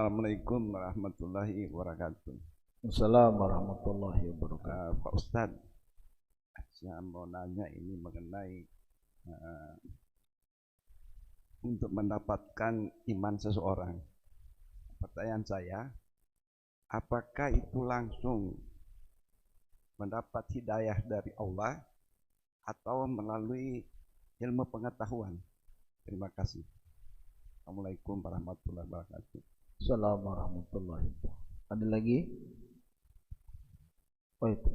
Assalamualaikum warahmatullahi wabarakatuh. Assalamualaikum warahmatullahi wabarakatuh. Pak Ustadz, saya mau nanya ini mengenai untuk mendapatkan iman seseorang. Pertanyaan saya, apakah itu langsung mendapat hidayah dari Allah atau melalui ilmu pengetahuan? Terima kasih. Assalamualaikum warahmatullahi wabarakatuh. Assalamualaikum warahmatullahi wabarakatuh. Ada lagi? Oh itu.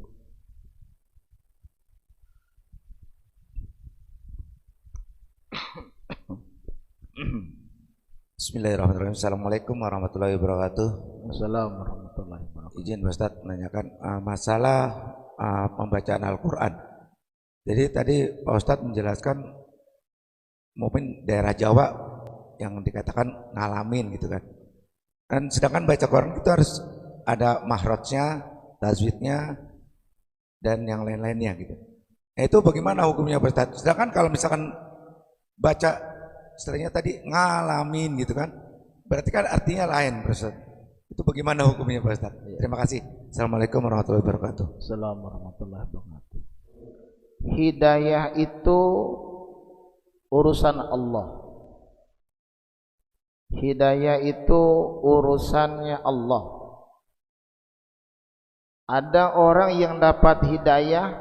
Bismillahirrahmanirrahim. Assalamualaikum warahmatullahi wabarakatuh. Assalamualaikum warahmatullahi wabarakatuh. Izin Pak Ustadz menanyakan masalah pembacaan Al-Quran. Jadi tadi Pak Ustadz menjelaskan mungkin daerah Jawa yang dikatakan ngalamin gitu kan. Dan sedangkan baca Quran itu harus ada mahrajnya, tajwidnya, dan yang lain-lainnya gitu. Nah, itu bagaimana hukumnya Pak Ustadz? Sedangkan kalau misalkan baca istilahnya tadi ngalamin gitu kan, berarti kan artinya lain Pak Ustadz. Itu bagaimana hukumnya Pak Ustadz? Terima kasih. Assalamualaikum warahmatullahi wabarakatuh. Assalamualaikum warahmatullahi wabarakatuh. Hidayah itu urusan Allah. Hidayah itu urusannya Allah. Ada orang yang dapat hidayah,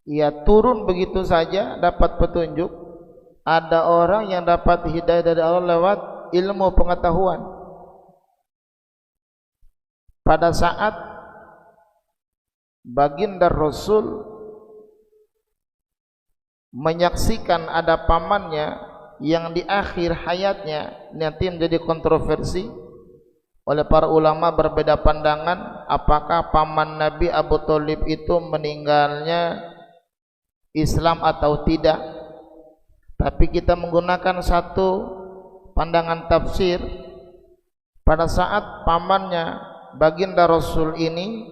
ia turun begitu saja dapat petunjuk. Ada orang yang dapat hidayah dari Allah lewat ilmu pengetahuan. Pada saat baginda Rasul menyaksikan ada pamannya yang di akhir hayatnya nanti menjadi kontroversi oleh para ulama, berbeda pandangan apakah paman Nabi Abu Thalib itu meninggalnya Islam atau tidak. Tapi kita menggunakan satu pandangan tafsir. Pada saat pamannya baginda Rasul ini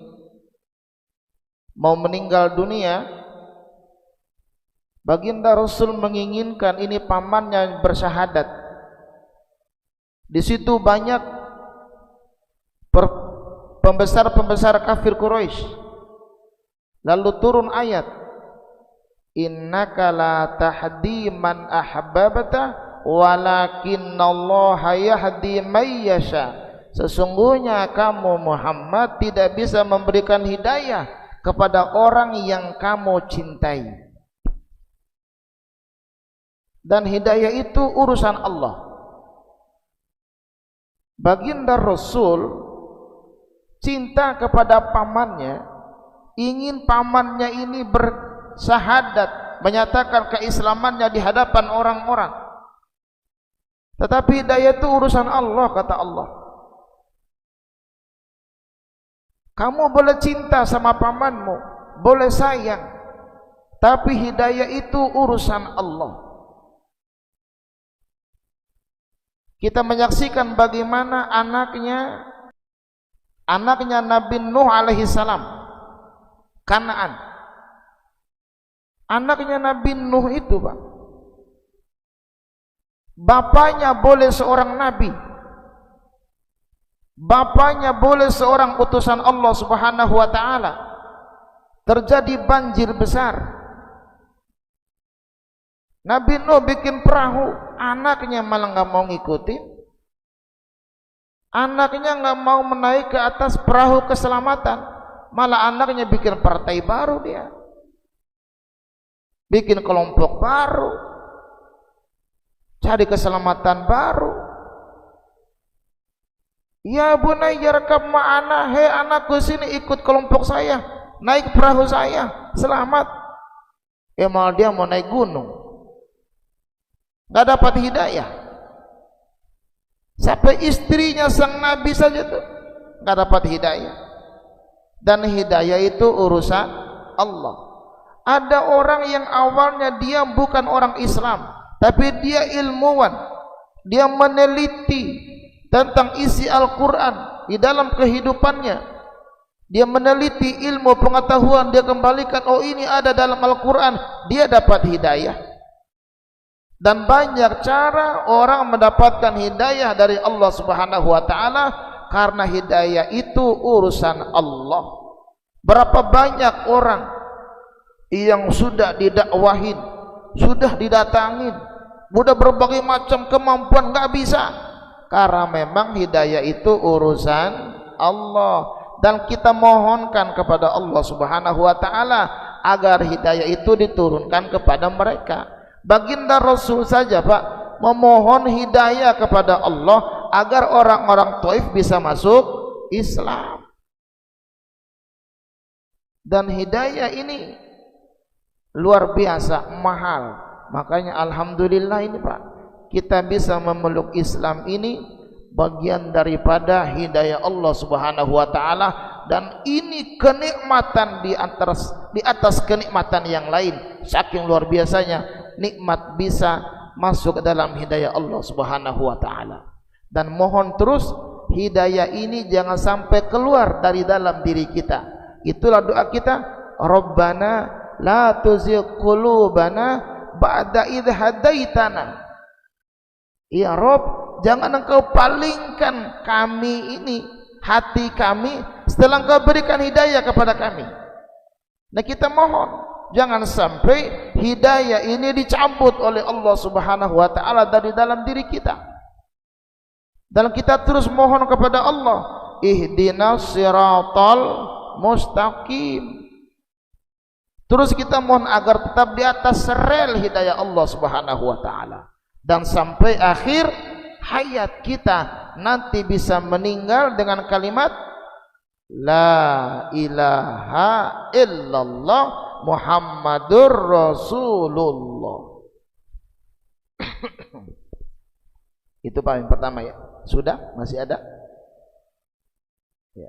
mau meninggal dunia, baginda Rasul menginginkan ini pamannya bersyahadat. Di situ banyak pembesar-pembesar kafir Quraisy. Lalu turun ayat, innaka la tahdi man ahbabta walakinallaha yahdi may yasha. Sesungguhnya kamu Muhammad tidak bisa memberikan hidayah kepada orang yang kamu cintai. Dan hidayah itu urusan Allah. Baginda Rasul cinta kepada pamannya, ingin pamannya ini bersyahadat, menyatakan keislamannya di hadapan orang-orang. Tetapi hidayah itu urusan Allah, kata Allah. Kamu boleh cinta sama pamanmu, boleh sayang, tapi hidayah itu urusan Allah. Kita menyaksikan bagaimana anaknya Nabi Nuh alaihi salam, Kanaan. Anaknya Nabi Nuh itu, Pak, bapaknya boleh seorang nabi, bapaknya boleh seorang utusan Allah Subhanahu wa taala. Terjadi banjir besar. Nabi Nuh bikin perahu, anaknya malah nggak mau ngikutin. Anaknya nggak mau menaik ke atas perahu keselamatan, malah anaknya bikin partai baru, dia bikin kelompok baru, cari keselamatan baru. Ya bunayya rakab ma'ana, hei anakku sini ikut kelompok saya, naik perahu saya, selamat. Malah dia mau naik gunung. Gak dapat hidayah. Sampai istrinya sang nabi saja tuh gak dapat hidayah. Dan hidayah itu urusan Allah. Ada orang yang awalnya dia bukan orang Islam, tapi dia ilmuwan. Dia meneliti tentang isi Al-Quran di dalam kehidupannya. Dia meneliti ilmu pengetahuan, dia kembalikan, oh ini ada dalam Al-Quran. Dia dapat hidayah. Dan banyak cara orang mendapatkan hidayah dari Allah Subhanahu wa taala, karena hidayah itu urusan Allah. Berapa banyak orang yang sudah didakwahin, sudah didatangin, sudah berbagai macam kemampuan, nggak bisa, karena memang hidayah itu urusan Allah. Dan kita mohonkan kepada Allah Subhanahu wa taala agar hidayah itu diturunkan kepada mereka. Baginda Rasul saja Pak memohon hidayah kepada Allah agar orang-orang Taif bisa masuk Islam. Dan hidayah ini luar biasa mahal. Makanya alhamdulillah ini Pak, kita bisa memeluk Islam ini bagian daripada hidayah Allah Subhanahu wa taala, dan ini kenikmatan di atas kenikmatan yang lain. Saking luar biasanya nikmat bisa masuk ke dalam hidayah Allah Subhanahu wa taala. Dan mohon terus hidayah ini jangan sampai keluar dari dalam diri kita. Itulah doa kita, Rabbana la tuzigh qulubana ba'da idh hadaitana. Ya Rabb, jangan Engkau palingkan kami ini, hati kami, setelah Engkau berikan hidayah kepada kami. Nah, kita mohon jangan sampai hidayah ini dicabut oleh Allah Subhanahu wa taala dari dalam diri kita. Dan kita terus mohon kepada Allah, ihdinas siratal mustaqim. Terus kita mohon agar tetap di atas rel hidayah Allah Subhanahu wa taala, dan sampai akhir hayat kita nanti bisa meninggal dengan kalimat la ilaha illallah Muhammadur Rasulullah. Itu paling pertama ya. Sudah? Masih ada? Ya.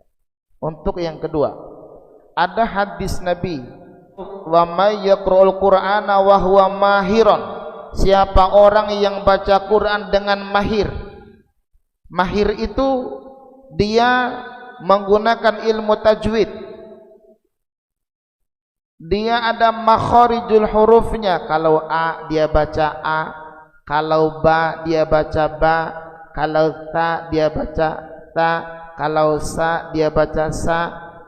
Untuk yang kedua, ada hadis Nabi, wa may yaqra'ul Qur'ana wa huwa mahiron. Siapa orang yang baca Quran dengan mahir. Mahir itu dia menggunakan ilmu tajwid. Dia ada makharijul hurufnya. Kalau A dia baca A, kalau Ba dia baca Ba, kalau Ta dia baca Ta, kalau Sa dia baca Sa,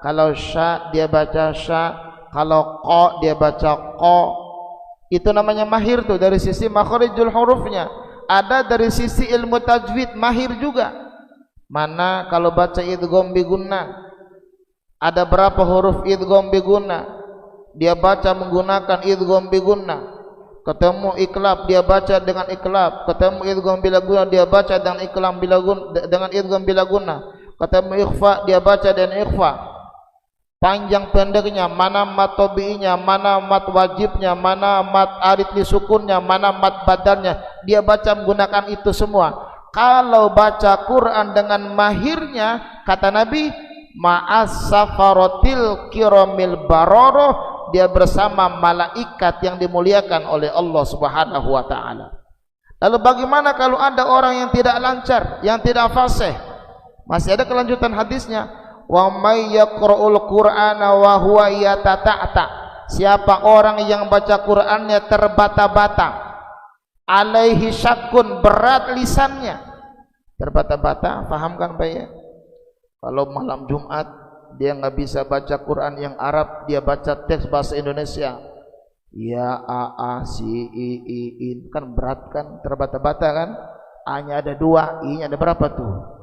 kalau Sya dia baca Sya, kalau Qa dia baca Qa. Itu namanya mahir tuh dari sisi makharijul hurufnya. Ada dari sisi ilmu tajwid mahir juga. Mana kalau baca idgham bi gunnah, ada berapa huruf idgham bi gunnah? Dia baca menggunakan idgham bi gunnah. Ketemu iqlab dia baca dengan iqlab. Ketemu idgham bila gunnah dia baca dengan iqlam bila gunnah, dengan idgham bila gunnah. Ketemu ikhfa dia baca dengan ikhfa. Panjang pendeknya, mana mat tabi'inya, mana mat wajibnya, mana mat arid li sukunnya, mana mat badannya, dia baca menggunakan itu semua. Kalau baca Quran dengan mahirnya, kata Nabi, ma'as safaratil kiramil baroroh, dia bersama malaikat yang dimuliakan oleh Allah Subhanahu wa taala. Lalu bagaimana kalau ada orang yang tidak lancar, yang tidak fasih? Masih ada kelanjutan hadisnya. Wa may yaqra'ul Qur'ana wa huwa yatata'ta. Siapa orang yang baca Qur'annya terbata-bata, alaihi syakkun, berat lisannya. Terbata-bata, paham kan Pak ya? Kalau malam Jumat dia nggak bisa baca Quran yang Arab, dia baca teks bahasa Indonesia. Ya a si i in, kan berat kan, terbata-bata kan? A-nya ada 2, I-nya ada berapa tuh?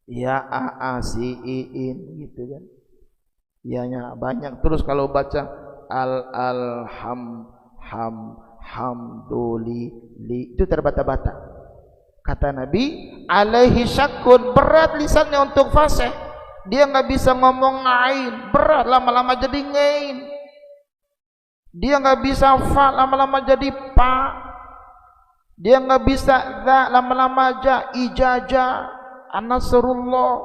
Ya a si i in gitu kan. Ya-nya banyak. Terus kalau baca hamduli itu terbata-bata. Kata Nabi, alaihi syakkun, berat lisannya untuk fasih. Dia nggak bisa ngomong ain, berat, lama-lama jadi ngain. Dia nggak bisa fa, lama-lama jadi pa. Dia nggak bisa za, lama-lama aja ijaja. An-Nasrullah.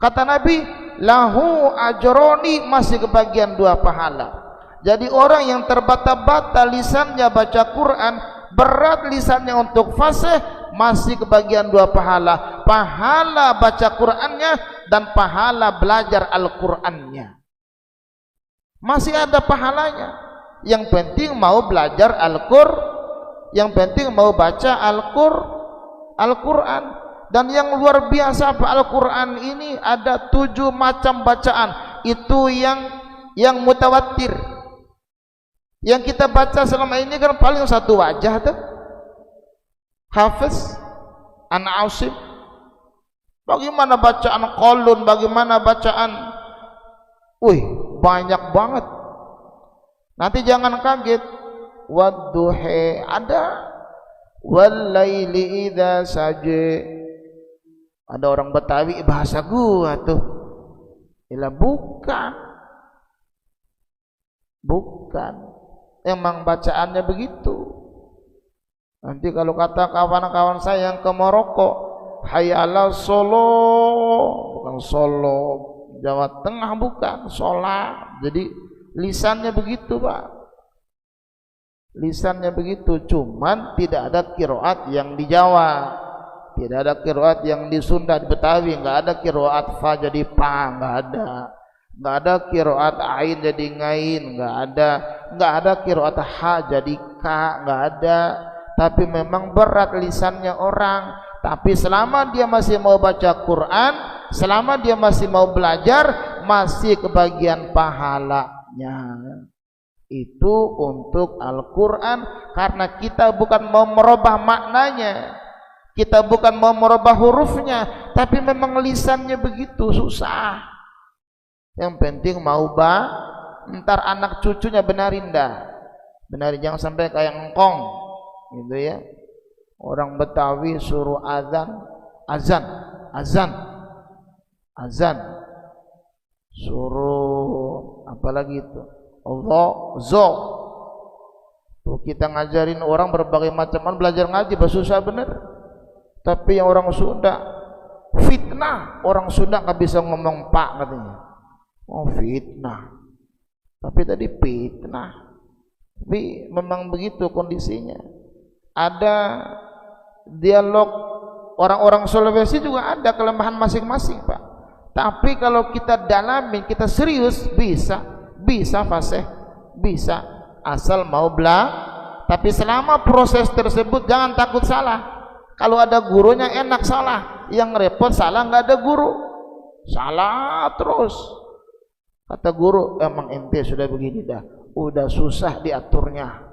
Kata Nabi, lahu ajroni, masih kebagian 2 pahala. Jadi orang yang terbata-bata lisannya baca Quran, berat lisannya untuk fasih, masih kebagian 2 pahala. Pahala baca Qurannya dan pahala belajar Al-Qurannya. Masih ada pahalanya. yang penting mau belajar yang penting mau baca Al-Quran. Dan yang luar biasa apa, Al-Quran ini ada 7 macam bacaan. Itu yang mutawatir, yang kita baca selama ini kan paling satu wajah tuh, Hafiz, An Asim. Bagaimana bacaan Qalun, bagaimana bacaan, banyak banget. Nanti jangan kaget, wadduhi ada, wallaili idza saja. Ada orang Betawi bahasa gua tuh, bukan, emang bacaannya begitu. Nanti kalau kata kawan-kawan saya yang ke Maroko, hayya 'ala Solo, bukan Solo, Jawa Tengah, bukan sholat. Jadi lisannya begitu, Pak, lisannya begitu. Cuman tidak ada qiraat yang di Jawa, tidak ada qiraat yang di Sunda, di Betawi nggak ada qiraat fa jadi pa, nggak ada qiraat ain jadi ngain, nggak ada qiraat ha jadi ka, nggak ada. Tapi memang berat lisannya orang. Tapi selama dia masih mau baca Quran, selama dia masih mau belajar, masih kebagian pahalanya. Itu untuk Al-Quran, karena kita bukan mau merubah maknanya, kita bukan mau merubah hurufnya, tapi memang lisannya begitu susah. Yang penting mau ntar anak cucunya benarin jangan sampai kayak engkong gitu ya. Orang Betawi suruh azan, suruh apalagi itu, Allah zo. Tuh kita ngajarin orang berbagai macam, belajar ngaji susah bener. Tapi yang orang Sunda fitnah, orang Sunda nggak bisa ngomong pak katanya, fitnah. Tapi tadi fitnah. Tapi memang begitu kondisinya. Ada dialog orang-orang Sulawesi juga ada kelemahan masing-masing, Pak. Tapi kalau kita dalamin, kita serius, bisa fasih, bisa, asal mau tapi selama proses tersebut jangan takut salah. Kalau ada gurunya enak salah, yang repot salah nggak ada guru, salah terus. Kata guru, emang ente sudah begini dah, udah susah diaturnya.